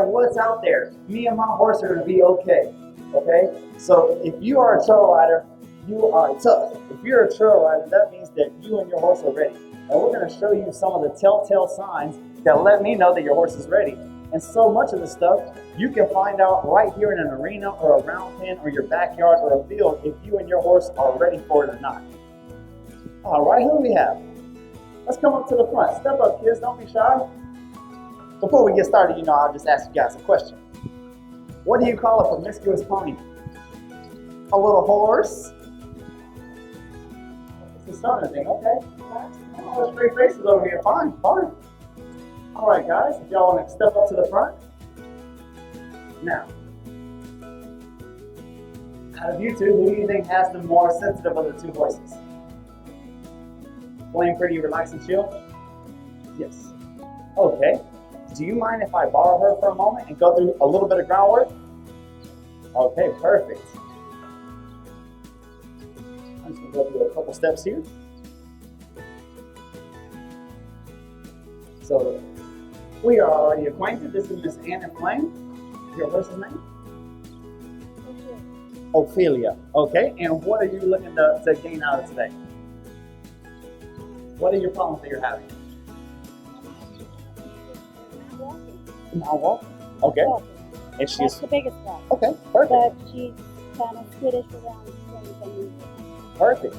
what's out there. Me and my horse are going to be okay. Okay? So if you are a trail rider, you are tough. If you're a trail rider, that means that you and your horse are ready. And we're going to show you some of the telltale signs that let me know that your horse is ready. And so much of the stuff you can find out right here in an arena or a round pen or your backyard or a field if you and your horse are ready for it or not. All right, who do we have? Let's come up to the front. Step up, kids. Don't be shy. Before we get started, I'll just ask you guys a question. What do you call a promiscuous pony? A little horse? It's a southern thing. Okay. Oh, straight faces over here. Fine. All right, guys. If y'all want to step up to the front. Now, out of you two, who do you think has the more sensitive of the two horses? Plain, pretty, relax, and chill? Yes. Okay. Do you mind if I borrow her for a moment and go through a little bit of groundwork? Okay, perfect. I'm just going to go through a couple steps here. So, we are already acquainted. This is Miss Anna Flame. Your horse's name? Ophelia. Okay, and what are you looking to gain out of today? What are your problems that you're having? Not walking. Okay. And she's That's the biggest one. okay. Perfect. But she's kind of skittish around things. Perfect.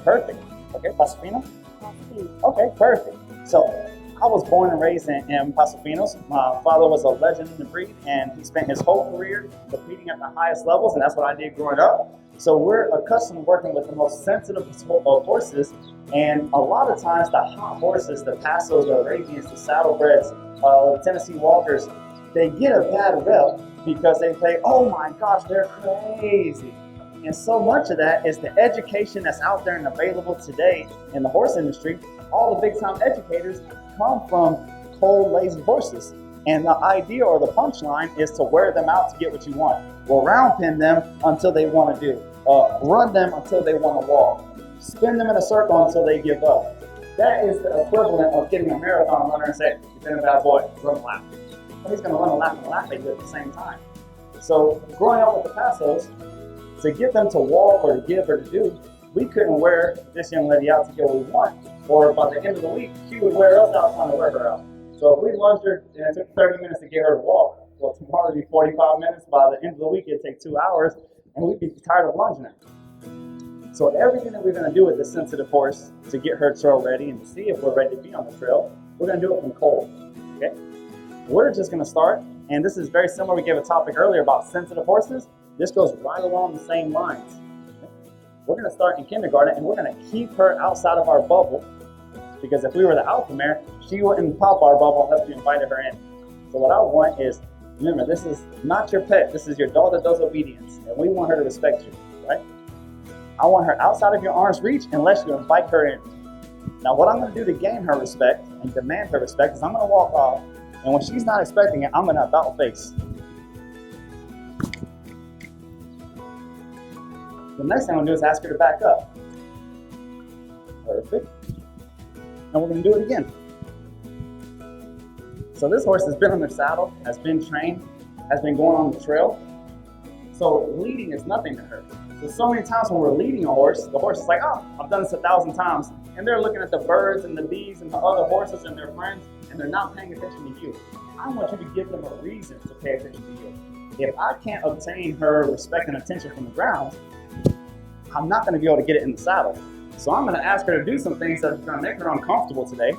Okay. Pasofino. And Okay. Perfect. So I was born and raised in Pasofinos. My father was a legend in the breed, and he spent his whole career competing at the highest levels, and that's what I did growing up. So we're accustomed to working with the most sensitive of horses, and a lot of times the hot horses, the Pasos, the Arabians, the Saddlebreds, the Tennessee Walkers, they get a bad rep because they say, oh my gosh, they're crazy. And so much of that is the education that's out there and available today in the horse industry. All the big time educators come from cold, lazy horses. And the idea or the punchline is to wear them out to get what you want. Well, round pin them until they want to do. Run them until they want to walk. Spin them in a circle until they give up. That is the equivalent of getting a marathon runner and saying, you've been a bad boy, run a lap. Well, he's going to run a lap and laugh at you at the same time. So growing up with the Pasos, to get them to walk or to give or to do, we couldn't wear this young lady out to get what we want. Or by the end of the week, she would wear us out trying to wear her out. So if we lunged her and it took 30 minutes to get her to walk, well, tomorrow would be 45 minutes. By the end of the week, it'd take 2 hours, and we'd be tired of lunging her. So everything that we're going to do with this sensitive horse to get her trail ready and to see if we're ready to be on the trail, we're going to do it from cold. Okay? We're just going to start, and this is very similar. We gave a topic earlier about sensitive horses. This goes right along the same lines. Okay? We're going to start in kindergarten, and we're going to keep her outside of our bubble, because if we were the alpha mare, she wouldn't pop our bubble unless we invited her in. So what I want is, remember, this is not your pet. This is your dog that does obedience, and we want her to respect you, right? I want her outside of your arm's reach unless you invite her in. Now, what I'm going to do to gain her respect and demand her respect is I'm going to walk off, and when she's not expecting it, I'm going to about face. The next thing I'm going to do is ask her to back up. Perfect. And we're going to do it again. So this horse has been on the saddle, has been trained, has been going on the trail. So leading is nothing to her. So many times when we're leading a horse, the horse is like, oh, I've done this 1,000 times. And they're looking at the birds and the bees and the other horses and their friends, and they're not paying attention to you. I want you to give them a reason to pay attention to you. If I can't obtain her respect and attention from the ground, I'm not going to be able to get it in the saddle. So I'm going to ask her to do some things that are going to make her uncomfortable today.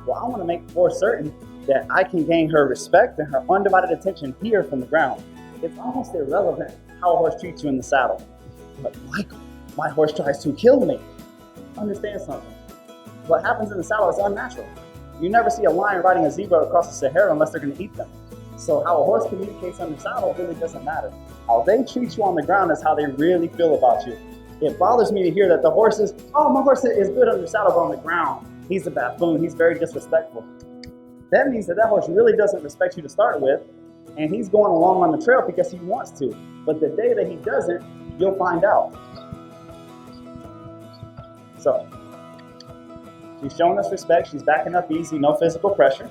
Well, I want to make for certain that I can gain her respect and her undivided attention here from the ground. It's almost irrelevant how a horse treats you in the saddle. But Michael, my horse tries to kill me. Understand something. What happens in the saddle is unnatural. You never see a lion riding a zebra across the Sahara unless they're going to eat them. So how a horse communicates on the saddle really doesn't matter. How they treat you on the ground is how they really feel about you. It bothers me to hear that the horse is, oh, my horse is good on the saddle, but on the ground, he's a buffoon, he's very disrespectful. That means that horse really doesn't respect you to start with, and he's going along on the trail because he wants to. But the day that he doesn't, you'll find out. So, she's showing us respect, she's backing up easy, no physical pressure.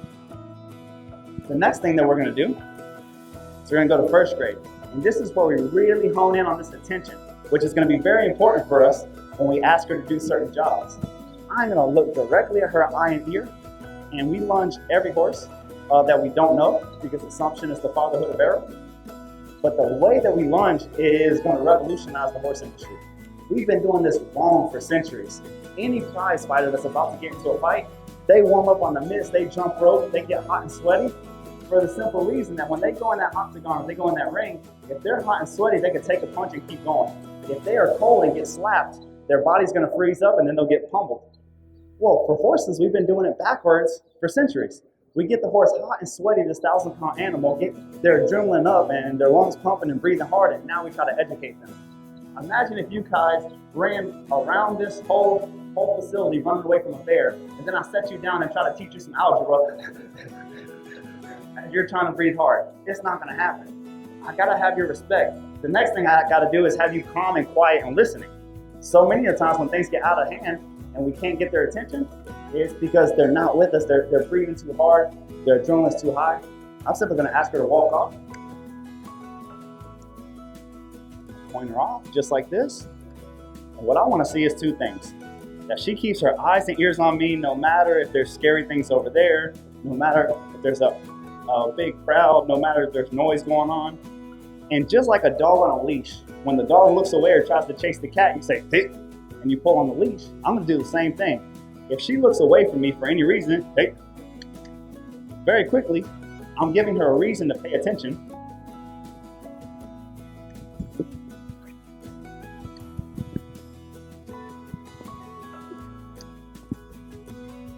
The next thing that we're going to do So we're gonna go to first grade. And this is where we really hone in on this attention, which is gonna be very important for us when we ask her to do certain jobs. I'm gonna look directly at her eye and ear, and we lunge every horse that we don't know, because assumption is the fatherhood of error. But the way that we lunge is gonna revolutionize the horse industry. We've been doing this wrong for centuries. Any prize fighter that's about to get into a fight, they warm up on the mitts, they jump rope, they get hot and sweaty, for the simple reason that when they go in that octagon, if they go in that ring, if they're hot and sweaty, they can take a punch and keep going. If they are cold and get slapped, their body's gonna freeze up and then they'll get pummeled. Well, for horses, we've been doing it backwards for centuries. We get the horse hot and sweaty, this 1,000-pound animal, get their adrenaline up and their lungs pumping and breathing hard, and now we try to educate them. Imagine if you guys ran around this whole facility running away from a bear, and then I set you down and try to teach you some algebra, and you're trying to breathe hard. It's not gonna happen. I gotta have your respect. The next thing I gotta do is have you calm and quiet and listening. So many of the times when things get out of hand and we can't get their attention, it's because they're not with us, they're breathing too hard, their adrenaline's too high. I'm simply gonna ask her to walk off. Point her off, just like this. And what I wanna see is two things. That she keeps her eyes and ears on me, no matter if there's scary things over there, no matter if there's a big crowd, no matter if there's noise going on. And just like a dog on a leash, when the dog looks away or tries to chase the cat, you say, "Hey," and you pull on the leash. I'm gonna do the same thing. If she looks away from me for any reason, "Hey," very quickly, I'm giving her a reason to pay attention.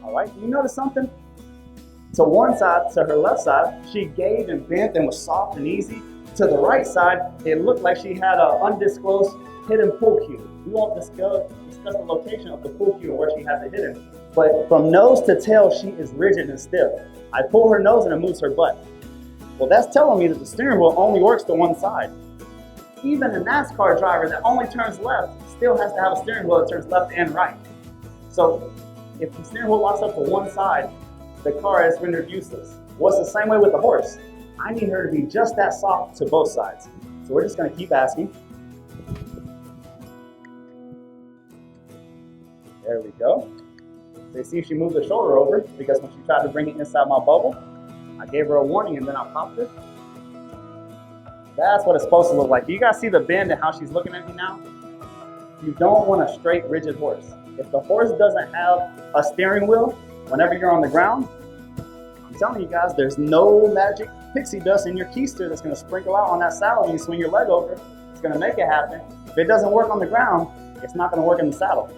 All right, you notice something? To one side, to her left side, she gave and bent and was soft and easy. To the right side, it looked like she had an undisclosed hidden pull cue. We won't discuss the location of the pull cue or where she has it hidden. But from nose to tail, she is rigid and stiff. I pull her nose and it moves her butt. Well, that's telling me that the steering wheel only works to one side. Even a NASCAR driver that only turns left still has to have a steering wheel that turns left and right. So if the steering wheel locks up to one side, the car is rendered useless. Well, it's the same way with the horse. I need her to be just that soft to both sides. So we're just gonna keep asking. There we go. So you see she moved the shoulder over because when she tried to bring it inside my bubble, I gave her a warning and then I popped it. That's what it's supposed to look like. Do you guys see the bend and how she's looking at me now? You don't want a straight, rigid horse. If the horse doesn't have a steering wheel, whenever you're on the ground, I'm telling you guys, there's no magic pixie dust in your keister that's gonna sprinkle out on that saddle and you swing your leg over. It's gonna make it happen. If it doesn't work on the ground, it's not gonna work in the saddle.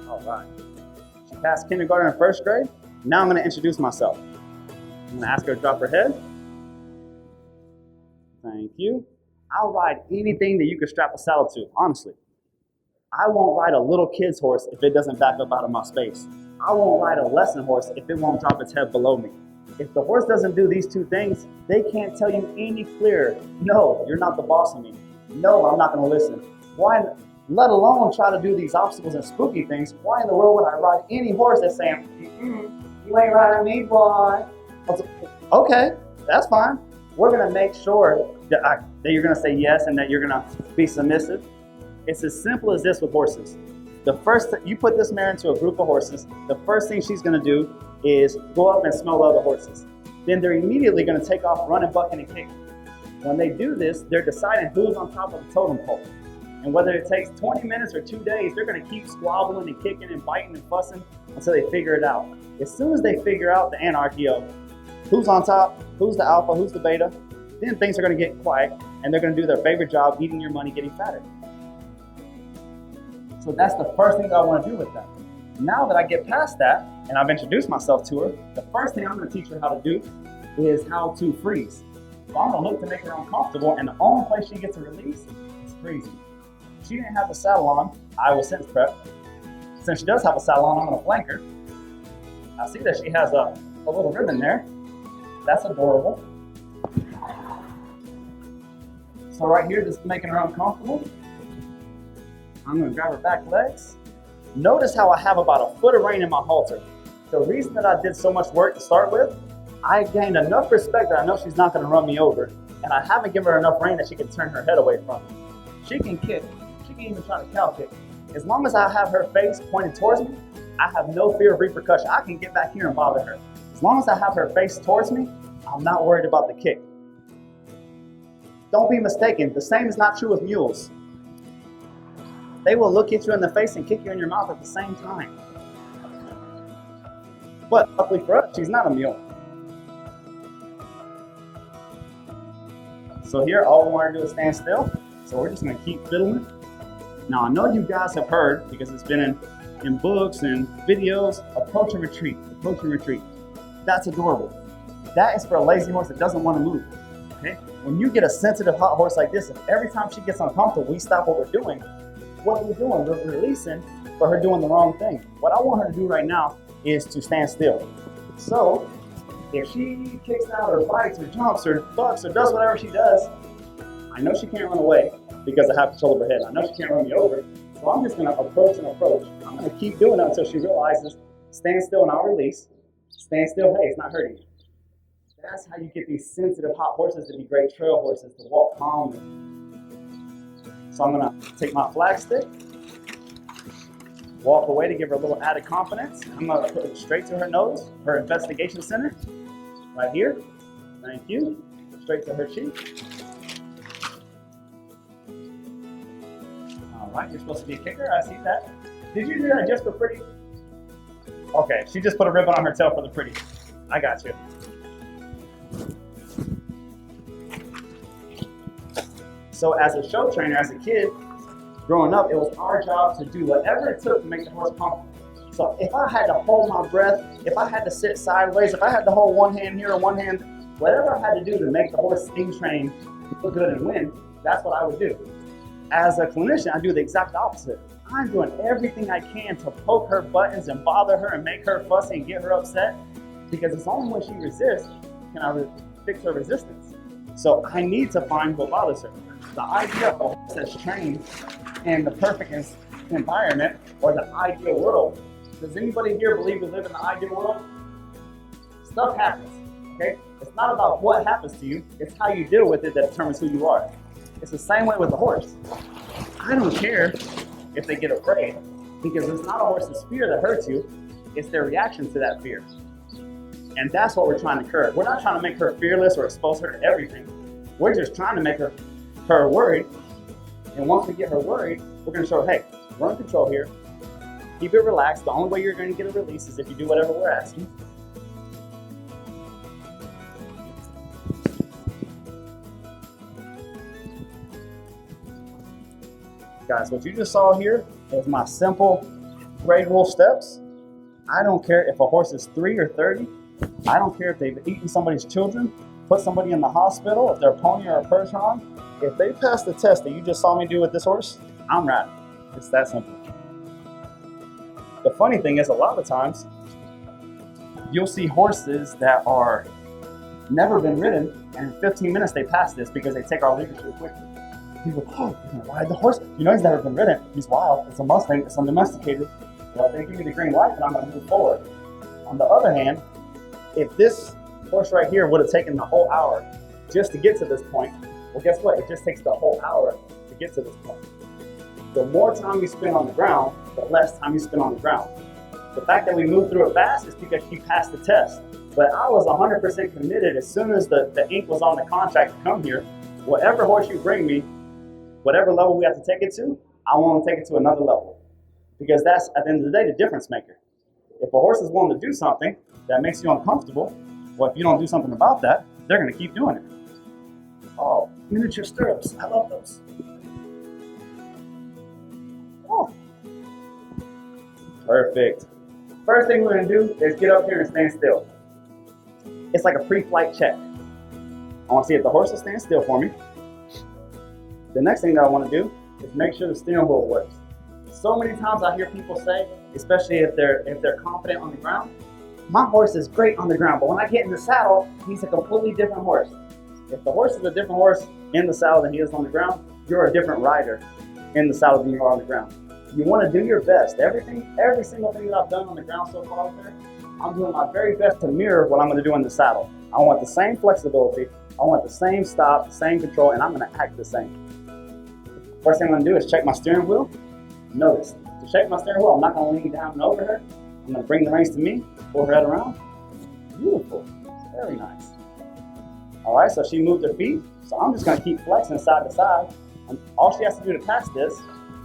All right. She passed kindergarten and first grade. Now I'm going to introduce myself. I'm going to ask her to drop her head. Thank you. I'll ride anything that you can strap a saddle to, honestly. I won't ride a little kid's horse if it doesn't back up out of my space. I won't ride a lesson horse if it won't drop its head below me. If the horse doesn't do these two things, they can't tell you any clearer. No, you're not the boss of me. No, I'm not going to listen. Why? Let alone try to do these obstacles and spooky things. Why in the world would I ride any horse that's saying, you ain't riding me, boy? Okay, that's fine. We're gonna make sure that you're gonna say yes and that you're gonna be submissive. It's as simple as this with horses. The first, you put this mare into a group of horses, the first thing she's gonna do is go up and smell other horses. Then they're immediately gonna take off running, bucking, and kicking. When they do this, they're deciding who's on top of the totem pole. And whether it takes 20 minutes or 2 days, they're gonna keep squabbling and kicking and biting and fussing until they figure it out. As soon as they figure out the anarchy of who's on top, who's the alpha, who's the beta, then things are gonna get quiet and they're gonna do their favorite job, eating your money, getting fatter. So that's the first thing that I wanna do with them. Now that I get past that, and I've introduced myself to her, the first thing I'm gonna teach her how to do is how to freeze. So I'm gonna look to make her uncomfortable, and the only place she gets a release is freezing. If she didn't have the saddle on, I will sense prep. Since she does have a saddle on, I'm gonna flank her. I see that she has a little ribbon there. That's adorable. So right here, this is making her uncomfortable. I'm gonna grab her back legs. Notice how I have about a foot of rein in my halter. The reason that I did so much work to start with, I gained enough respect that I know she's not gonna run me over, and I haven't given her enough rein that she can turn her head away from me. She can kick, she can even try to cow kick. As long as I have her face pointed towards me, I have no fear of repercussion. I can get back here and bother her. As long as I have her face towards me, I'm not worried about the kick. Don't be mistaken, the same is not true with mules. They will look at you in the face and kick you in your mouth at the same time. But luckily for us, she's not a mule. So here, all we want to do is stand still. So we're just going to keep fiddling. Now I know you guys have heard, because it's been in books and videos, approach and retreat, approach and retreat. That's adorable. That is for a lazy horse that doesn't want to move. Okay? When you get a sensitive hot horse like this, and every time she gets uncomfortable, we stop what we're doing. What are we doing? We're releasing for her doing the wrong thing. What I want her to do right now is to stand still. So if she kicks out or bites or jumps or bucks or does whatever she does, I know she can't run away because I have control of her head. I know she can't run me over. So I'm just going to approach and approach. I'm going to keep doing it until she realizes, stand still and I'll release. Stand still, hey, it's not hurting you. That's how you get these sensitive hot horses to be great trail horses, to walk calmly. So I'm going to take my flag stick, walk away to give her a little added confidence. I'm going to put it straight to her nose, her investigation center, right here. Thank you. Straight to her cheek. All right, you're supposed to be a kicker. I see that. Did you do that just for pretty? Okay, she just put a ribbon on her tail for the pretty. I got you. So as a show trainer, as a kid, growing up, it was our job to do whatever it took to make the horse comfortable. So if I had to hold my breath, if I had to sit sideways, if I had to hold one hand here and one hand, whatever I had to do to make the horse steam train look good and win, that's what I would do. As a clinician, I do the exact opposite. I'm doing everything I can to poke her buttons and bother her and make her fussy and get her upset, because it's only when she resists can I fix her resistance. So I need to find what bothers her. The idea of a horse that's trained in the perfect environment or the ideal world. Does anybody here believe we live in the ideal world? Stuff happens, okay? It's not about what happens to you, it's how you deal with it that determines who you are. It's the same way with the horse. I don't care if they get afraid, because it's not a horse's fear that hurts you, it's their reaction to that fear. And that's what we're trying to curb. We're not trying to make her fearless or expose her to everything. We're just trying to make her worried. And once we get her worried, we're going to show her, hey, we're in control here. Keep it relaxed. The only way you're going to get a release is if you do whatever we're asking. Guys, what you just saw here is my simple grade rule steps. I don't care if a horse is 3 or 30. I don't care if they've eaten somebody's children, put somebody in the hospital, if they're a pony or a Percheron. If they pass the test that you just saw me do with this horse, I'm riding. It's that simple. The funny thing is, a lot of times, you'll see horses that are never been ridden, and in 15 minutes they pass this because they take our leadership quickly. People go, oh, you're gonna ride the horse? You know he's never been ridden. He's wild. It's a Mustang. It's undomesticated. Well, they give me the green light, and I'm gonna move forward. On the other hand, if this horse right here would have taken the whole hour just to get to this point, well, guess what? It just takes the whole hour to get to this point. The more time you spend on the ground, the less time you spend on the ground. The fact that we moved through it fast is because she passed the test. But I was 100% committed as soon as the ink was on the contract to come here. Whatever horse you bring me, whatever level we have to take it to, I want to take it to another level. Because that's, at the end of the day, the difference maker. If a horse is willing to do something that makes you uncomfortable, well, if you don't do something about that, they're going to keep doing it. Oh, miniature stirrups. I love those. Oh. Perfect. First thing we're going to do is get up here and stand still. It's like a pre-flight check. I want to see if the horse will stand still for me. The next thing that I want to do is make sure the steering wheel works. So many times I hear people say, especially if they're confident on the ground, my horse is great on the ground, but when I get in the saddle, he's a completely different horse. If the horse is a different horse, in the saddle than he is on the ground, you're a different rider in the saddle than you are on the ground. You want to do your best. Every single thing that I've done on the ground so far there, I'm doing my very best to mirror what I'm going to do in the saddle. I want the same flexibility, I want the same stop, the same control, and I'm going to act the same. First thing I'm going to do is check my steering wheel. Notice, to check my steering wheel, I'm not going to lean down and over her. I'm going to bring the reins to me, pull her head around. Beautiful, very nice. All right, so she moved her feet, so I'm just going to keep flexing side to side. And all she has to do to pass this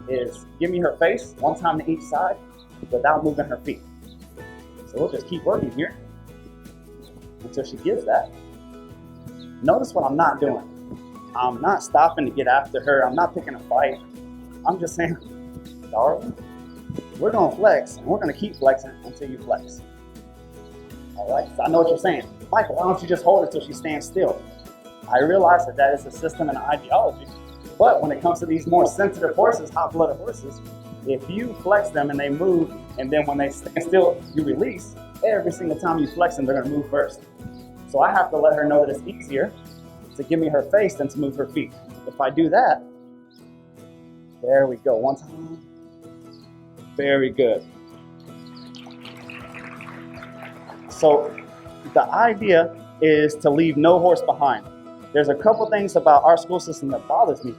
is give me her face one time to each side without moving her feet. So we'll just keep working here until she gives that. Notice what I'm not doing. I'm not stopping to get after her. I'm not picking a fight. I'm just saying, darling, we're gonna flex and we're gonna keep flexing until you flex. All right, so I know what you're saying. Michael, why don't you just hold her till she stands still? I realize that that is a system and an ideology, but when it comes to these more sensitive horses, hot-blooded horses, if you flex them and they move, and then when they stand still, you release, every single time you flex them, they're gonna move first. So I have to let her know that it's easier to give me her face than to move her feet. If I do that, there we go, one time. Very good. So the idea is to leave no horse behind. There's a couple things about our school system that bothers me.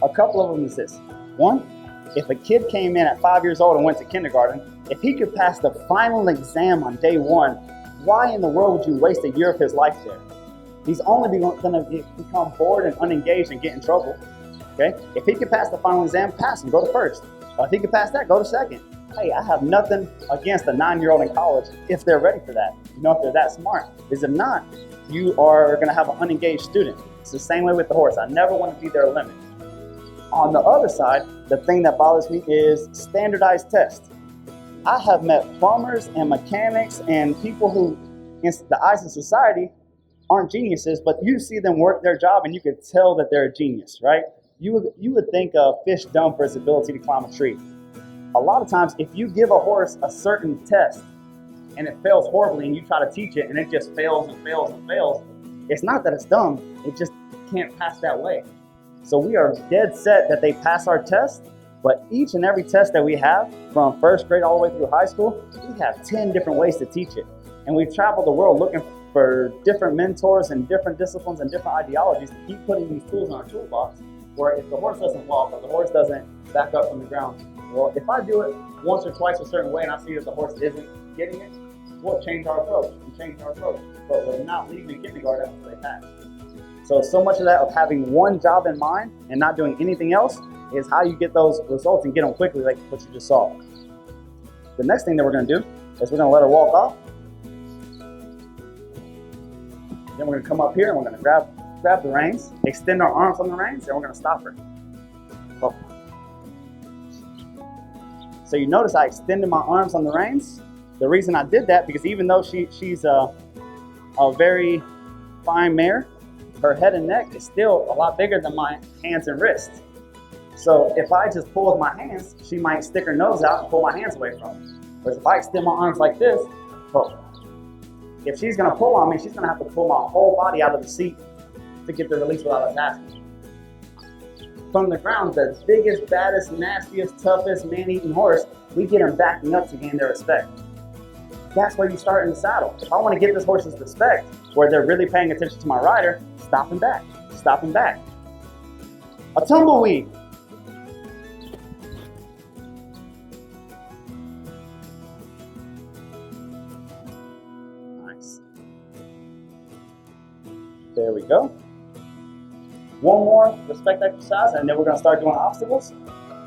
A couple of them is this. One, if a kid came in at 5 years old and went to kindergarten, if he could pass the final exam on day one, why in the world would you waste a year of his life there? He's only going to become bored and unengaged and get in trouble. Okay? If he could pass the final exam, pass him, go to first. Or if he could pass that, go to second. Hey, I have nothing against a 9-year-old in college if they're ready for that. You know, if they're that smart. Because if not, you are going to have an unengaged student. It's the same way with the horse. I never want to be their limit. On the other side, the thing that bothers me is standardized tests. I have met plumbers and mechanics and people who, in the eyes of society, aren't geniuses, but you see them work their job and you can tell that they're a genius, right? You would think a fish dumb for his ability to climb a tree. A lot of times, if you give a horse a certain test and it fails horribly and you try to teach it and it just fails and fails and fails, it's not that it's dumb, it just can't pass that way. So we are dead set that they pass our test, but each and every test that we have, from first grade all the way through high school, we have 10 different ways to teach it. And we've traveled the world looking for different mentors and different disciplines and different ideologies to keep putting these tools in our toolbox, where if the horse doesn't walk or the horse doesn't back up from the ground, well, if I do it once or twice a certain way and I see that the horse isn't getting it, we'll change our approach and change our approach. But we're not leaving kindergarten until they pass. So much of that of having one job in mind and not doing anything else is how you get those results and get them quickly, like what you just saw. The next thing that we're going to do is we're going to let her walk off. Then we're going to come up here and we're going to grab the reins, extend our arms on the reins, and we're going to stop her. Oh. So you notice I extended my arms on the reins. The reason I did that, because even though she's a very fine mare, her head and neck is still a lot bigger than my hands and wrists. So if I just pull with my hands, she might stick her nose out and pull my hands away from me. Whereas if I extend my arms like this, oh, if she's going to pull on me, she's going to have to pull my whole body out of the seat to get the release without attachment. From the ground, the biggest, baddest, nastiest, toughest, man-eating horse, we get them backing up to gain their respect. That's where you start in the saddle. If I want to get this horse's respect, where they're really paying attention to my rider, stop him back, stop him back. A tumbleweed. Nice. There we go. One more respect exercise, and then we're going to start doing obstacles.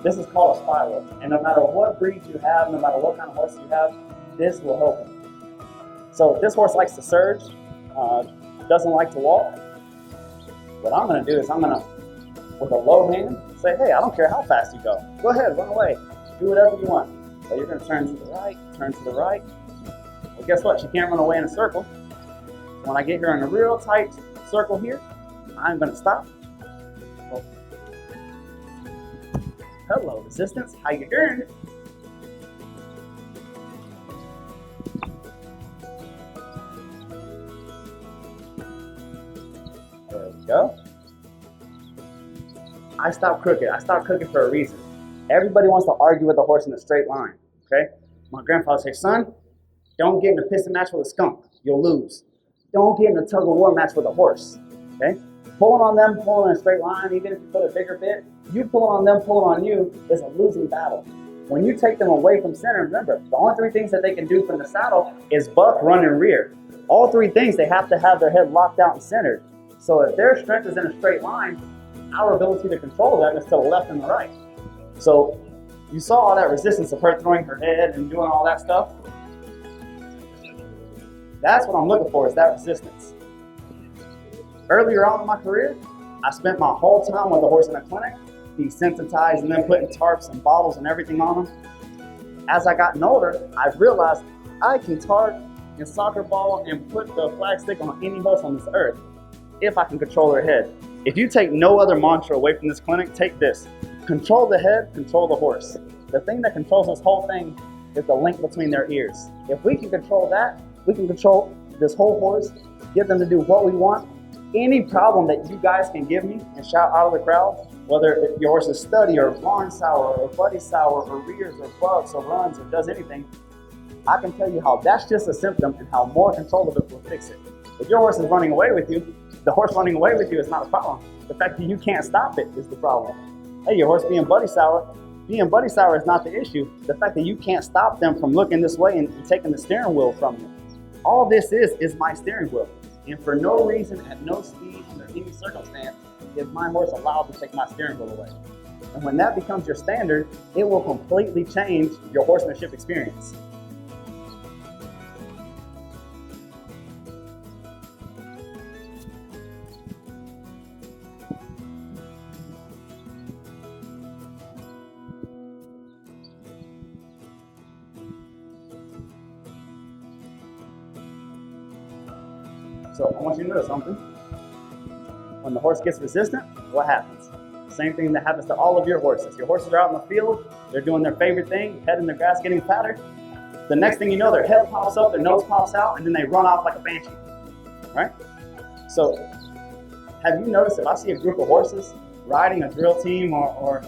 This is called a spiral, and no matter what breed you have, no matter what kind of horse you have, this will help him. So this horse likes to surge, doesn't like to walk. What I'm going to do is I'm going to, with a low hand, say, hey, I don't care how fast you go. Go ahead, run away. Do whatever you want. So you're going to turn to the right, turn to the right. Well, guess what? She can't run away in a circle. When I get her in a real tight circle here, I'm going to stop. Oh. Hello, resistance. How you doing? There we go. I stopped crooked. I stopped crooked for a reason. Everybody wants to argue with a horse in a straight line, okay? My grandfather said, son, don't get in a piston match with a skunk. You'll lose. Don't get in a tug of war match with a horse, okay? Pulling on them, pulling in a straight line, even if you put a bigger bit, you pulling on them, pulling on you is a losing battle. When you take them away from center, remember, the only three things that they can do from the saddle is buck, run, and rear. All three things, they have to have their head locked out and centered. So if their strength is in a straight line, our ability to control them is to the left and the right. So you saw all that resistance of her throwing her head and doing all that stuff. That's what I'm looking for, is that resistance. Earlier on in my career, I spent my whole time with the horse in a clinic, desensitized and then putting tarps and bottles and everything on them. As I gotten older, I realized I can tarp and soccer ball and put the flag stick on any horse on this earth if I can control their head. If you take no other mantra away from this clinic, take this. Control the head, control the horse. The thing that controls this whole thing is the link between their ears. If we can control that, we can control this whole horse, get them to do what we want. Any problem that you guys can give me and shout out of the crowd, whether your horse is studdy or barn sour or buddy sour or rears or bucks or runs or does anything, I can tell you how that's just a symptom and how more control of it will fix it. If your horse is running away with you, the horse running away with you is not a problem. The fact that you can't stop it is the problem. Hey, your horse being buddy sour is not the issue. The fact that you can't stop them from looking this way and taking the steering wheel from you. All this is my steering wheel. And for no reason, at no speed, under any circumstance, is my horse allowed to take my steering wheel away. And when that becomes your standard, it will completely change your horsemanship experience. So I want you to know something. When the horse gets resistant, what happens? Same thing that happens to all of your horses. Your horses are out in the field, they're doing their favorite thing, head in the grass, getting fatter. The next thing you know, their head pops up, their nose pops out, and then they run off like a banshee, right? So have you noticed if I see a group of horses riding a drill team or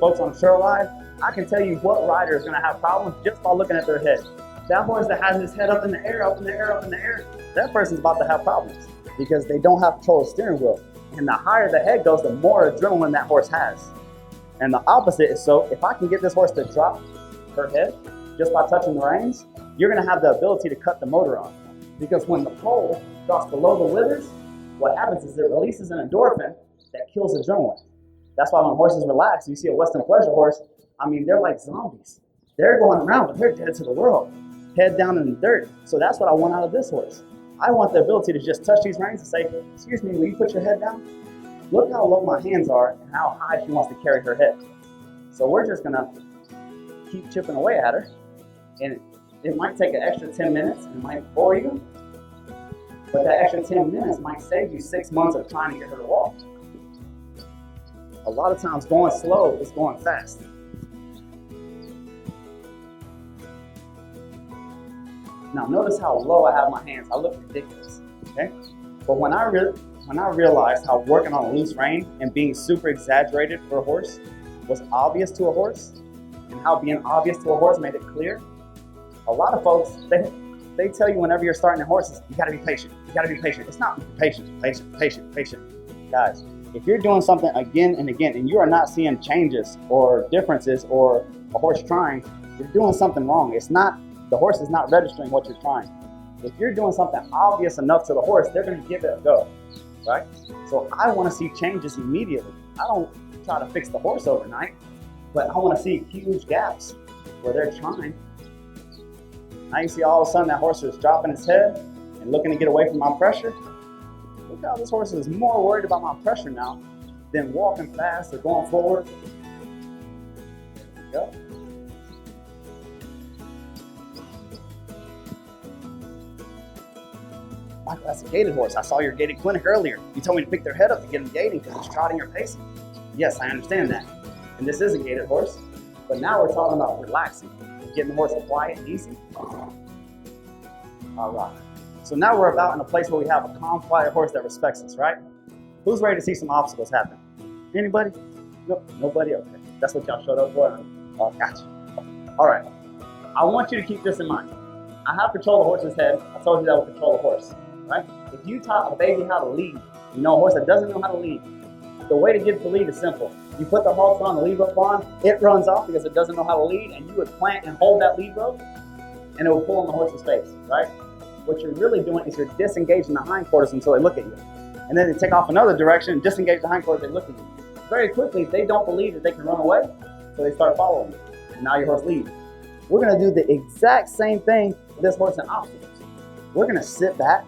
folks on a trail ride, I can tell you what rider is gonna have problems just by looking at their head. That horse that has his head up in the air, up in the air, up in the air, that person's about to have problems because they don't have control of the steering wheel. And the higher the head goes, the more adrenaline that horse has. And the opposite is so, if I can get this horse to drop her head just by touching the reins, you're gonna have the ability to cut the motor off. Because when the pole drops below the withers, what happens is it releases an endorphin that kills adrenaline. That's why when horses relax, you see a Western pleasure horse, I mean, they're like zombies. They're going around, but they're dead to the world. Head down in the dirt. So that's what I want out of this horse. I want the ability to just touch these reins and say, excuse me, will you put your head down? Look how low my hands are and how high she wants to carry her head. So we're just gonna keep chipping away at her. And it might take an extra 10 minutes, it might bore you, but that extra 10 minutes might save you 6 months of trying to get her to walk. A lot of times going slow is going fast. Now notice how low I have my hands. I look ridiculous, okay? But when I realized how working on a loose rein and being super exaggerated for a horse was obvious to a horse, and how being obvious to a horse made it clear, a lot of folks, they tell you whenever you're starting a horse, you gotta be patient, you gotta be patient. It's not patient. Guys, if you're doing something again and again and you are not seeing changes or differences or a horse trying, you're doing something wrong. The horse is not registering what you're trying. If you're doing something obvious enough to the horse, they're gonna give it a go, right? So I wanna see changes immediately. I don't try to fix the horse overnight, but I wanna see huge gaps where they're trying. Now you see all of a sudden that horse is dropping his head and looking to get away from my pressure. Look how this horse is more worried about my pressure now than walking fast or going forward. There we go. Michael, that's a gated horse. I saw your gated clinic earlier. You told me to pick their head up to get them gating because it's trotting or pacing. Yes, I understand that. And this is a gated horse. But now we're talking about relaxing, getting the horse quiet and easy. All right. So now we're about in a place where we have a calm, quiet horse that respects us, right? Who's ready to see some obstacles happen? Anybody? Nope, nobody? Okay. That's what y'all showed up for? Oh, gotcha. All right. I want you to keep this in mind. I have control of the horse's head. I told you that will control the horse, right? If you taught a baby how to lead, you know a horse that doesn't know how to lead, the way to get it to lead is simple. You put the halter on, the lead rope on, it runs off because it doesn't know how to lead, and you would plant and hold that lead rope, and it will pull on the horse's face, right? What you're really doing is you're disengaging the hindquarters until they look at you. And then they take off another direction, disengage the hindquarters, they look at you. Very quickly, they don't believe that they can run away, so they start following you. And now your horse leads. We're gonna do the exact same thing with this horse in obstacles. We're gonna sit back,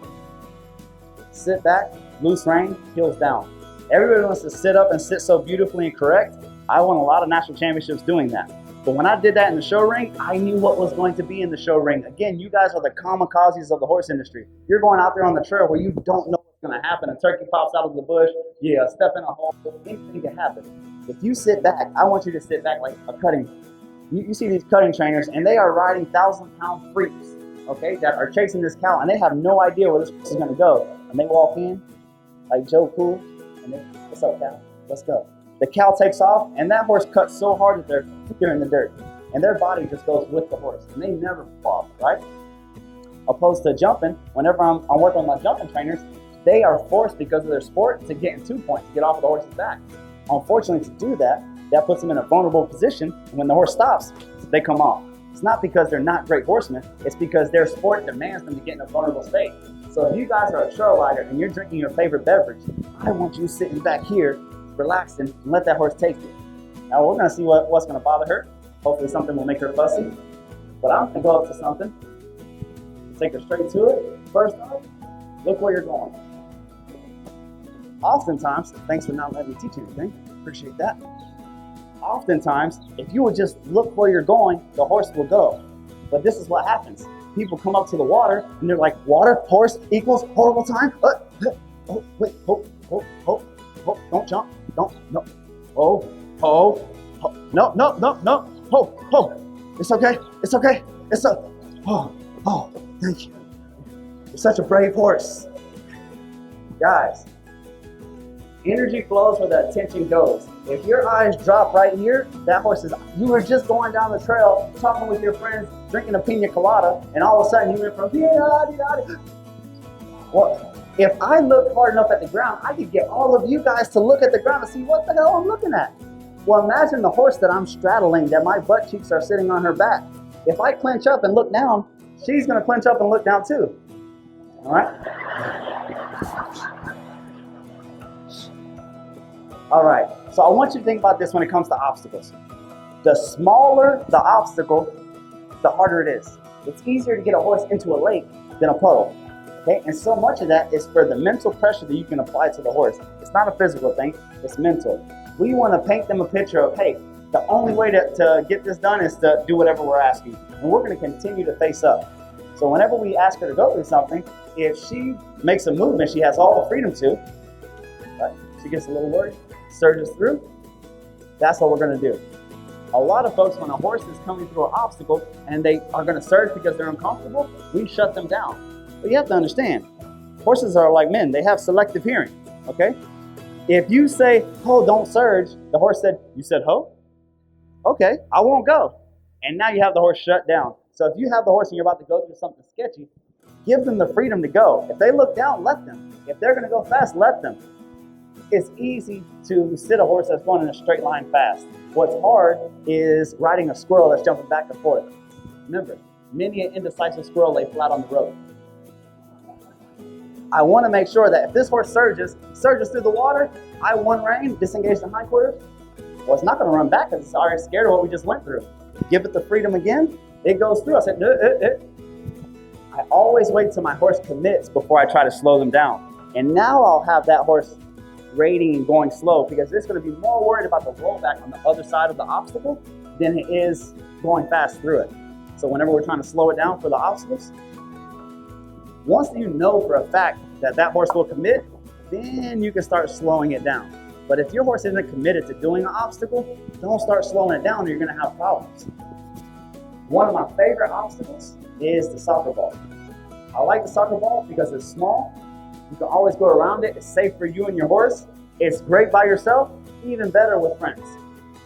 loose rein, heels down. Everybody wants to sit up and sit so beautifully and correct. I won a lot of national championships doing that. But when I did that in the show ring, I knew what was going to be in the show ring. Again, you guys are the kamikazes of the horse industry. You're going out there on the trail where you don't know what's going to happen. A turkey pops out of the bush, you step in a hole, anything can happen. If you sit back, I want you to sit back like a cutting. You see these cutting trainers, and they are riding 1,000-pound freaks, okay, that are chasing this cow, and they have no idea where this horse is going to go. And they walk in like Joe Cool, and they, what's up, cow? Let's go. The cow takes off, and that horse cuts so hard that they're in the dirt. And their body just goes with the horse, and they never fall, right? Opposed to jumping, whenever I'm working with my jumping trainers, they are forced because of their sport to get in 2 points, to get off of the horse's back. Unfortunately, to do that, that puts them in a vulnerable position. And when the horse stops, they come off. It's not because they're not great horsemen, it's because their sport demands them to get in a vulnerable state. So if you guys are a trail rider and you're drinking your favorite beverage, I want you sitting back here, relaxing, and let that horse take it. Now we're gonna see what's gonna bother her. Hopefully something will make her fussy. But I'm gonna go up to something, take her straight to it. First off, look where you're going. Oftentimes, thanks for not letting me teach anything, appreciate that. Oftentimes, if you would just look where you're going, the horse will go. But this is what happens. People come up to the water and they're like, water, horse equals horrible time. Oh, wait, don't jump, no. Oh, no. It's okay. Oh, thank you. You're such a brave horse. Guys, energy flows where the attention goes. If your eyes drop right here, that horse is, you were just going down the trail, talking with your friends, drinking a pina colada, and all of a sudden you went from well, if I looked hard enough at the ground, I could get all of you guys to look at the ground and see what the hell I'm looking at. Well, imagine the horse that I'm straddling, that my butt cheeks are sitting on her back. If I clench up and look down, she's gonna clench up and look down too. All right, so I want you to think about this when it comes to obstacles. The smaller the obstacle, the harder it is. It's easier to get a horse into a lake than a puddle, okay? And so much of that is for the mental pressure that you can apply to the horse. It's not a physical thing, it's mental. We want to paint them a picture of, hey, the only way to get this done is to do whatever we're asking. And we're going to continue to face up. So whenever we ask her to go through something, if she makes a movement she has all the freedom to, right? She gets a little worried, surges through, that's what we're going to do. A lot of folks, when a horse is coming through an obstacle and they are going to surge because they're uncomfortable, we shut them down. But you have to understand, horses are like men, they have selective hearing, okay? If you say, ho, don't surge, the horse said, you said ho? Okay, I won't go. And now you have the horse shut down. So if you have the horse and you're about to go through something sketchy, give them the freedom to go. If they look down, let them. If they're going to go fast, let them. It's easy to sit a horse that's going in a straight line fast. What's hard is riding a squirrel that's jumping back and forth. Remember, many an indecisive squirrel lay flat on the road. I want to make sure that if this horse surges through the water, I one rein, disengage the hindquarters. Well, it's not going to run back because it's already scared of what we just went through. Give it the freedom again, it goes through. I said, I always wait till my horse commits before I try to slow them down. And now I'll have that horse rating and going slow because it's going to be more worried about the rollback on the other side of the obstacle than it is going fast through it. So whenever we're trying to slow it down for the obstacles, once you know for a fact that that horse will commit, then you can start slowing it down. But if your horse isn't committed to doing an obstacle, don't start slowing it down or you're going to have problems. One of my favorite obstacles is the soccer ball. I like the soccer ball because it's small. You can always go around it. It's safe for you and your horse. It's great by yourself. even better with friends.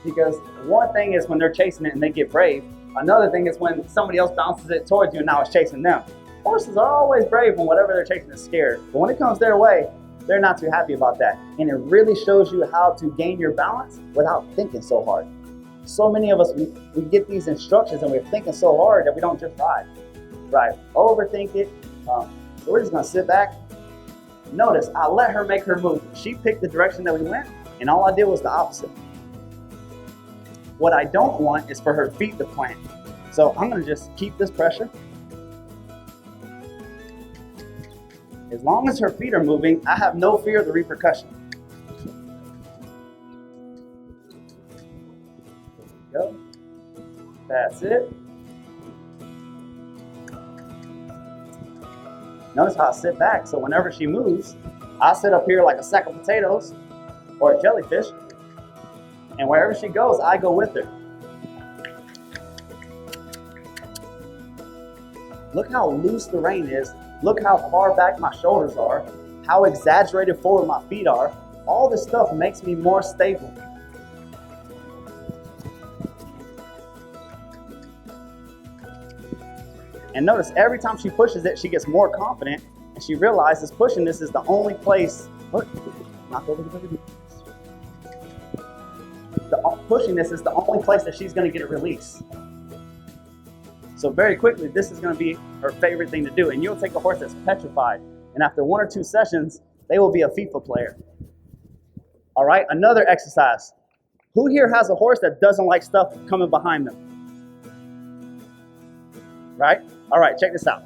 Because one thing is when they're chasing it and they get brave. Another thing is when somebody else bounces it towards you and now it's chasing them. Horses are always brave when whatever they're chasing is scared. But when it comes their way, they're not too happy about that. And it really shows you how to gain your balance without thinking so hard. So many of us, we get these instructions and we're thinking so hard that we don't just ride. Right? Overthink it. So we're just going to sit back. Notice, I let her make her move. She picked the direction that we went, and all I did was the opposite. What I don't want is for her feet to plant. So I'm going to just keep this pressure. As long as her feet are moving, I have no fear of the repercussion. There we go. That's it. Notice how I sit back. So whenever she moves, I sit up here like a sack of potatoes or a jellyfish. And wherever she goes, I go with her. Look how loose the rein is. Look how far back my shoulders are. How exaggerated forward my feet are. All this stuff makes me more stable. And notice every time she pushes it, she gets more confident. And she realizes pushing this is the only place. Look, knock over the baby. Pushing this is the only place that she's going to get a release. So very quickly, this is going to be her favorite thing to do. And you'll take a horse that's petrified, and after 1 or 2 sessions, they will be a FIFA player. All right, another exercise. Who here has a horse that doesn't like stuff coming behind them? Right? All right, check this out.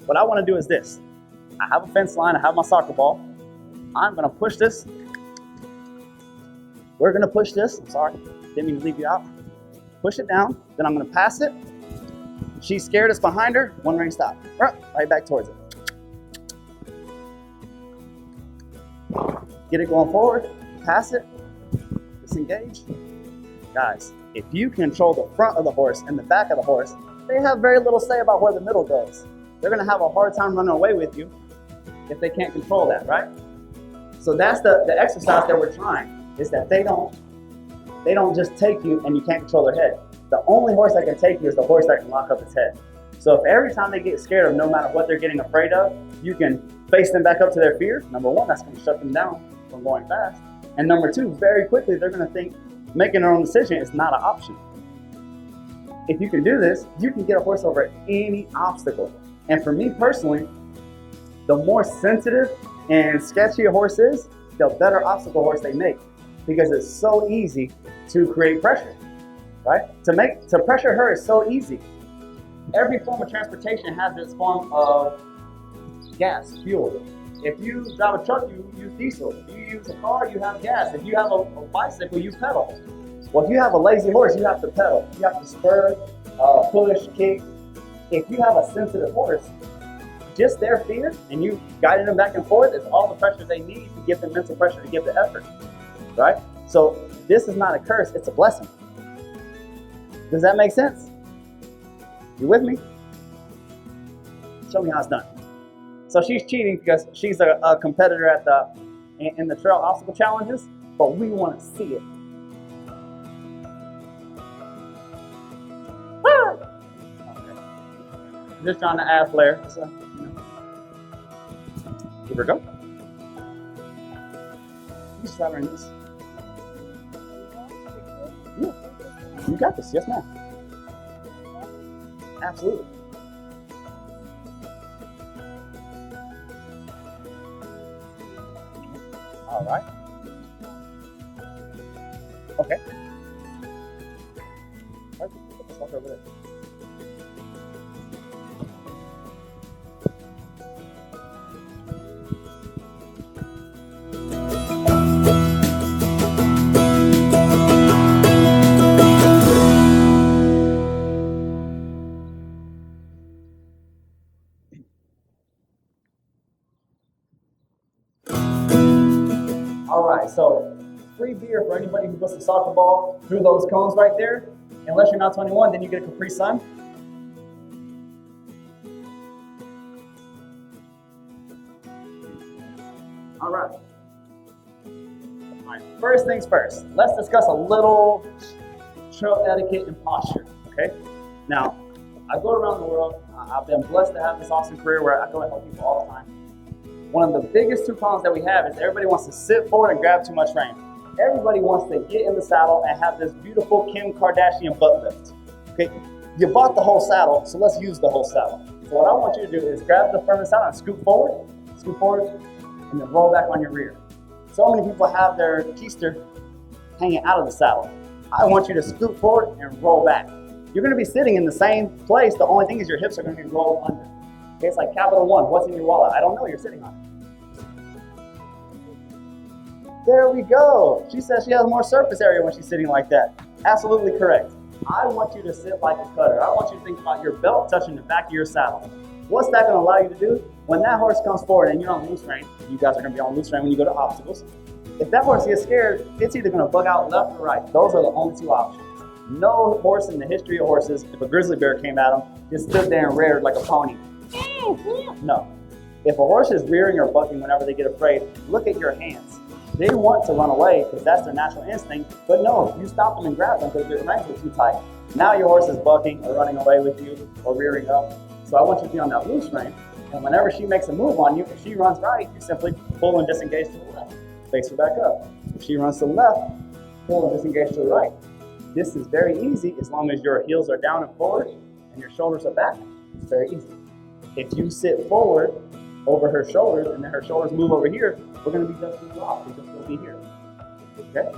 What I want to do is this. I have a fence line, I have my soccer ball. I'm going to push this. We're going to push this. I'm sorry, didn't mean to leave you out. Push it down, then I'm going to pass it. She's scared, it's behind her, 1 ring stop. Right back towards it. Get it going forward, pass it, disengage. Guys, if you control the front of the horse and the back of the horse, they have very little say about where the middle goes. They're going to have a hard time running away with you if they can't control that, right? So that's the exercise that we're trying, is that they don't just take you and you can't control their head. The only horse that can take you is the horse that can lock up its head. So if every time they get scared of no matter what they're getting afraid of, you can face them back up to their fear, number 1, that's going to shut them down from going fast. And number 2, very quickly, they're going to think making their own decision is not an option. If you can do this, you can get a horse over any obstacle. And for me personally, the more sensitive and sketchy a horse is, the better obstacle horse they make, because it's so easy to create pressure. Right? To pressure her is so easy. Every form of transportation has its form of gas, fuel. If you drive a truck, you use diesel. If you use a car, you have gas. If you have a bicycle, you pedal. Well, if you have a lazy horse, you have to pedal. You have to spur, push, kick. If you have a sensitive horse, just their fear and you guiding them back and forth is all the pressure they need to give them mental pressure to give the effort. Right? So this is not a curse, it's a blessing. Does that make sense? You with me? Show me how it's done. So she's cheating because she's a competitor in the trail obstacle challenges, but we want to see it. Okay. Just trying to add flair. So, Give her a go. You just start her in this. Yeah. You got this, yes ma'am. Absolutely. All right. Okay. Perfect. Let's walk over there. All right, so free beer for anybody who puts the soccer ball through those cones right there. Unless you're not 21, then you get a Capri Sun. All right. All right, first things first, let's discuss a little trail etiquette and posture, okay? Now, I go around the world. I've been blessed to have this awesome career where I go and help people all the time. One of the biggest two problems that we have is everybody wants to sit forward and grab too much rein. Everybody wants to get in the saddle and have this beautiful Kim Kardashian butt lift, okay? You bought the whole saddle, so let's use the whole saddle. So what I want you to do is grab the front of the saddle and scoot forward, and then roll back on your rear. So many people have their keister hanging out of the saddle. I want you to scoot forward and roll back. You're gonna be sitting in the same place. The only thing is your hips are gonna be rolled under. Okay, it's like Capital One, what's in your wallet? I don't know, you're sitting on it. There we go. She says she has more surface area when she's sitting like that. Absolutely correct. I want you to sit like a cutter. I want you to think about your belt touching the back of your saddle. What's that gonna allow you to do? When that horse comes forward and you're on loose rein, you guys are gonna be on loose rein when you go to obstacles. If that horse gets scared, it's either gonna bug out left or right. Those are the only two options. No horse in the history of horses, if a grizzly bear came at him, just stood there and reared like a pony. No. If a horse is rearing or bucking whenever they get afraid, look at your hands. They want to run away because that's their natural instinct, but no, you stop them and grab them because their reins are too tight. Now your horse is bucking or running away with you or rearing up. So I want you to be on that loose rein, and whenever she makes a move on you, if she runs right, you simply pull and disengage to the left. Face her back up. If she runs to the left, pull and disengage to the right. This is very easy as long as your heels are down and forward and your shoulders are back. It's very easy. If you sit forward over her shoulders and then her shoulders move over here, we're going to be just as off. We're just going to be here. Okay?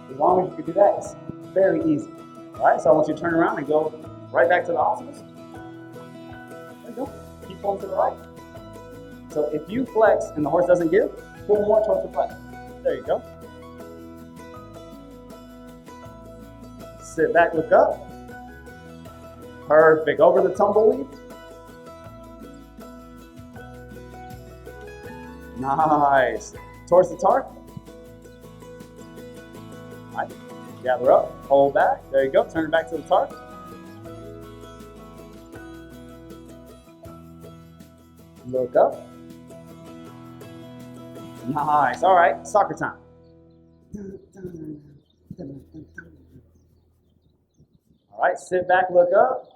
As long as you can do that, it's very easy. All right, so I want you to turn around and go right back to the obstacles. There you go. Keep pulling to the right. So if you flex and the horse doesn't give, pull more towards the flex. There you go. Sit back, look up. Perfect. Over the tumbleweed. Nice. Towards the tarp. All right. Gather up. Hold back. There you go. Turn it back to the tarp. Look up. Nice. All right. Soccer time. All right. Sit back. Look up.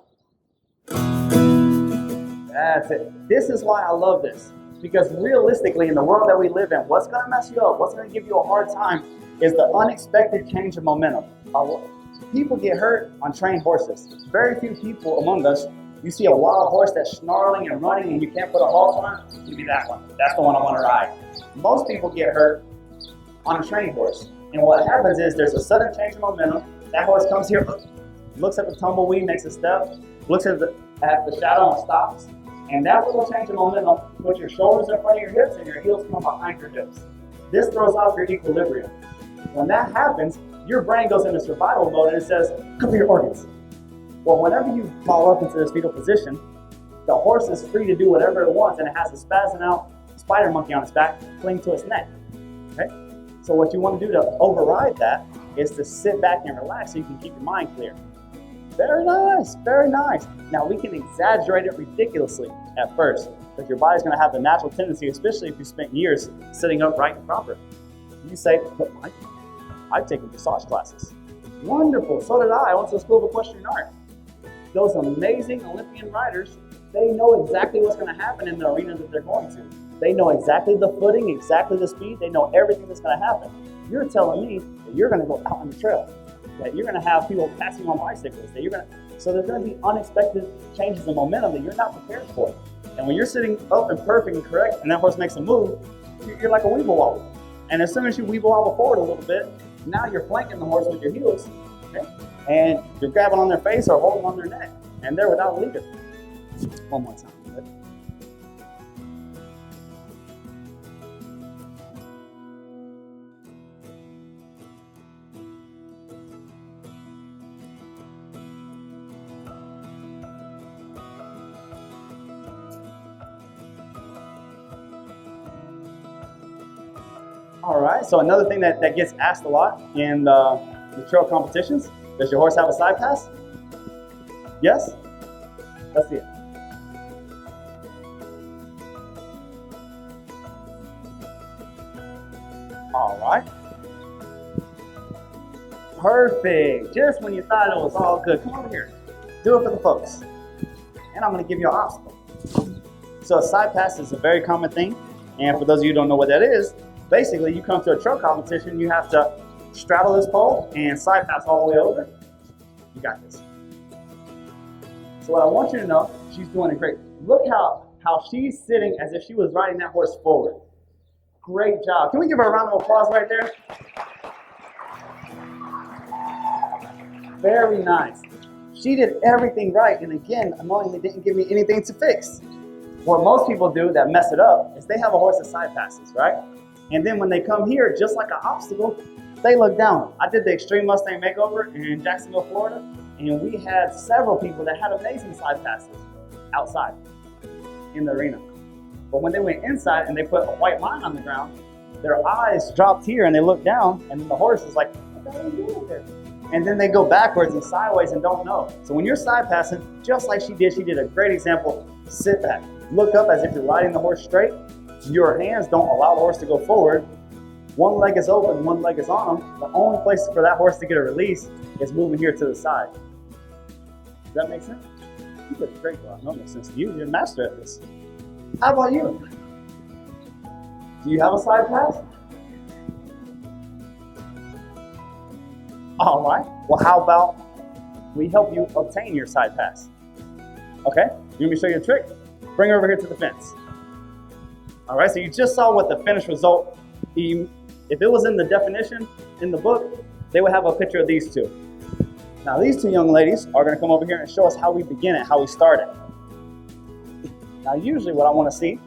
That's it. This is why I love this. Because realistically, in the world that we live in, what's going to mess you up, what's going to give you a hard time is the unexpected change of momentum. People get hurt on trained horses. Very few people among us, you see a wild horse that's snarling and running and you can't put a halt on it, give me that one. That's the one I want to ride. Most people get hurt on a trained horse. And what happens is there's a sudden change of momentum. That horse comes here, looks at the tumbleweed, makes a step, looks at the shadow and stops. And that little change of momentum puts your shoulders in front of your hips and your heels come behind your hips. This throws off your equilibrium. When that happens, your brain goes into survival mode and it says, cover your organs. Well, whenever you fall up into this fetal position, the horse is free to do whatever it wants and it has a spazzing out spider monkey on its back, cling to its neck. Okay? So what you want to do to override that is to sit back and relax so you can keep your mind clear. Very nice, very nice. Now we can exaggerate it ridiculously at first, because your body's gonna have the natural tendency, especially if you spent years sitting upright and proper. You say, but Mike, I've taken dressage classes. Wonderful, so did I went to the School of Equestrian Art. Those amazing Olympian riders, they know exactly what's gonna happen in the arena that they're going to. They know exactly the footing, exactly the speed, they know everything that's gonna happen. You're telling me that you're gonna go out on the trail, that you're gonna have people passing on bicycles, so there's gonna be unexpected changes in momentum that you're not prepared for. And when you're sitting up and perfect and correct, and that horse makes a move, you're like a weeble wobble. And as soon as you weeble wobble forward a little bit, now you're flanking the horse with your heels, okay? And you're grabbing on their face or holding on their neck, and they're without leader. One more time. Ready? All right, so another thing that gets asked a lot in the trail competitions, does your horse have a side pass? Yes? Let's see it. All right. Perfect. Just when you thought it was all good. Come over here. Do it for the folks. And I'm going to give you an obstacle. So a side pass is a very common thing. And for those of you who don't know what that is, basically you come to a trail competition, you have to straddle this pole and side pass all the way over. You got this. So what I want you to know, she's doing it great. Look how she's sitting as if she was riding that horse forward. Great job. Can we give her a round of applause right there? Very nice. She did everything right, and again, annoyingly didn't give me anything to fix. What most people do that mess it up is they have a horse that side passes, right? And then when they come here, just like an obstacle, they look down. I did the Extreme Mustang Makeover in Jacksonville, Florida, and we had several people that had amazing side passes outside in the arena. But when they went inside and they put a white line on the ground, their eyes dropped here and they looked down, and then the horse is like, what the hell are you doing there? And then they go backwards and sideways and don't know. So when you're side passing, just like she did a great example. Sit back, look up as if you're riding the horse straight. Your hands don't allow the horse to go forward. One leg is open, one leg is on them. The only place for that horse to get a release is moving here to the side. Does that make sense? You did great, well, no makes sense to you. You're a master at this. How about you? Do you have a side pass? All right. Well, how about we help you obtain your side pass? Okay. You want me to show you a trick? Bring her over here to the fence. All right. So you just saw what the finished result. If it was in the definition in the book, they would have a picture of these two. Now, these two young ladies are going to come over here and show us how we begin it, how we start it. Now, usually what I want to see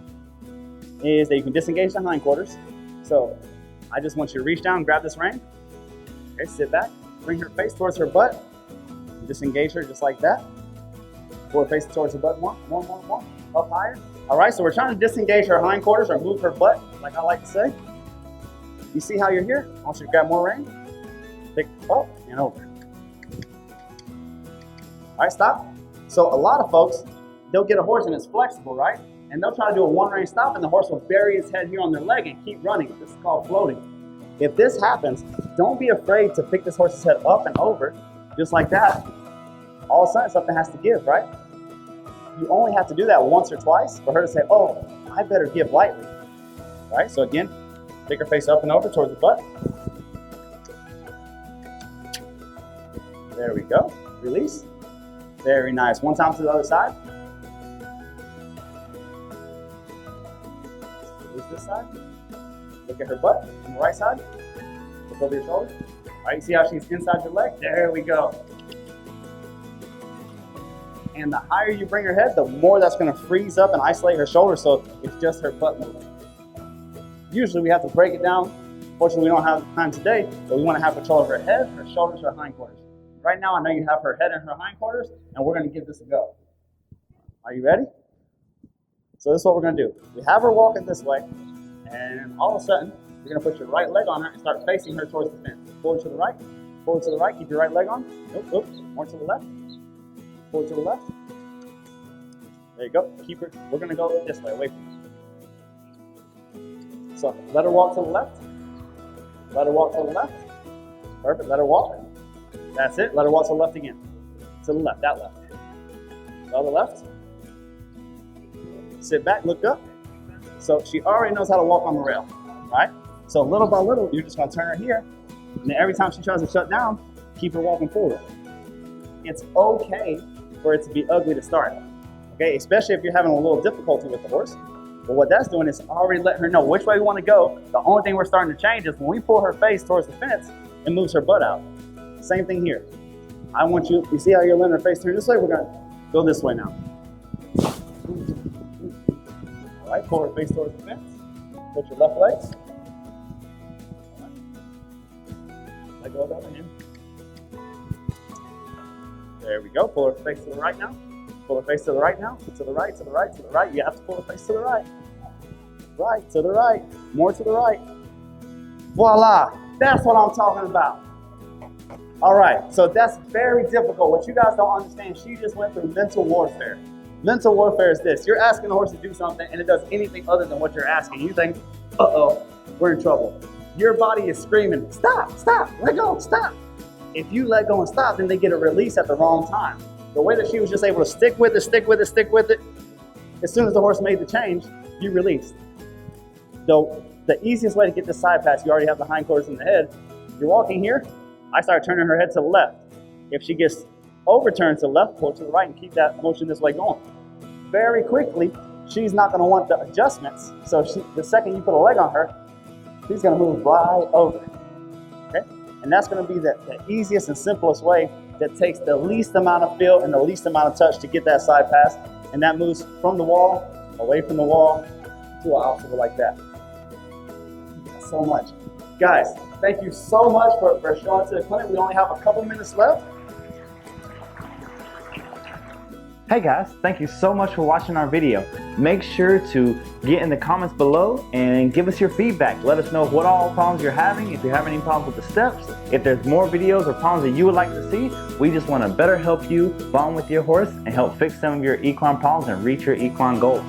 is that you can disengage the hindquarters. So I just want you to reach down and grab this rein. Okay, sit back, bring her face towards her butt. Disengage her just like that. Pull her face towards her butt, one, up higher. All right, so we're trying to disengage her hindquarters or move her butt, like I like to say. You see how you're here? I want you to grab more rein. Pick up and over. All right, stop. So a lot of folks, they'll get a horse and it's flexible, right? And they'll try to do a one rein stop and the horse will bury its head here on their leg and keep running. This is called floating. If this happens, don't be afraid to pick this horse's head up and over, just like that. All of a sudden, something has to give, right? You only have to do that once or twice for her to say, oh, I better give lightly, right? So again, pick her face up and over towards the butt. There we go. Release. Very nice. One time to the other side. Release this side. Look at her butt on the right side. Look over your shoulder. All right, you see how she's inside your leg? There we go. And the higher you bring her head, the more that's going to freeze up and isolate her shoulder, so it's just her butt moving. Usually we have to break it down. Fortunately, we don't have time today, but we want to have control of her head, her shoulders, her hindquarters. Right now, I know you have her head and her hindquarters, and we're going to give this a go. Are you ready? So this is what we're going to do. We have her walking this way, and all of a sudden, you're going to put your right leg on her and start facing her towards the fence. Forward to the right, forward to the right. Keep your right leg on. Nope. More to the left. Forward to the left. There you go. Keep her. We're going to go this way, away from you. So let her walk to the left. Let her walk to the left. Perfect. Let her walk. That's it. Let her walk to the left again. To the left. That left. The other left. Sit back. Look up. So she already knows how to walk on the rail, right? So little by little, you're just going to turn her here. And then every time she tries to shut down, keep her walking forward. It's okay for it to be ugly to start, okay? Especially if you're having a little difficulty with the horse. But what that's doing is already letting her know which way we want to go. The only thing we're starting to change is when we pull her face towards the fence, it moves her butt out. Same thing here. I want you see how you're letting her face turn this way? We're going to go this way now. All right, pull her face towards the fence. Put your left leg. All right. Let go of the other hand. There we go. Pull her face to the right now. Pull her face to the right now. To the right, to the right, to the right. You have to pull her face to the right. Right, to the right. More to the right. Voila. That's what I'm talking about. All right, so that's very difficult. What you guys don't understand, she just went through mental warfare. Mental warfare is this. You're asking the horse to do something and it does anything other than what you're asking. You think, uh-oh, we're in trouble. Your body is screaming, stop, let go, stop. If you let go and stop, then they get a release at the wrong time. The way that she was just able to stick with it, as soon as the horse made the change, you released. So the easiest way to get this side pass, you already have the hindquarters in the head. You're walking here, I start turning her head to the left. If she gets overturned to the left, pull to the right and keep that motion this way going. Very quickly, she's not gonna want the adjustments. So the second you put a leg on her, she's gonna move right over, okay? And that's gonna be the easiest and simplest way that takes the least amount of feel and the least amount of touch to get that side pass. And that moves from the wall, away from the wall, to an obstacle like that. So much. Guys, thank you so much for showing up to the clinic. We only have a couple minutes left. Hey guys, thank you so much for watching our video. Make sure to get in the comments below and give us your feedback. Let us know what all problems you're having, if you're having any problems with the steps, if there's more videos or problems that you would like to see. We just want to better help you bond with your horse and help fix some of your equine problems and reach your equine goals.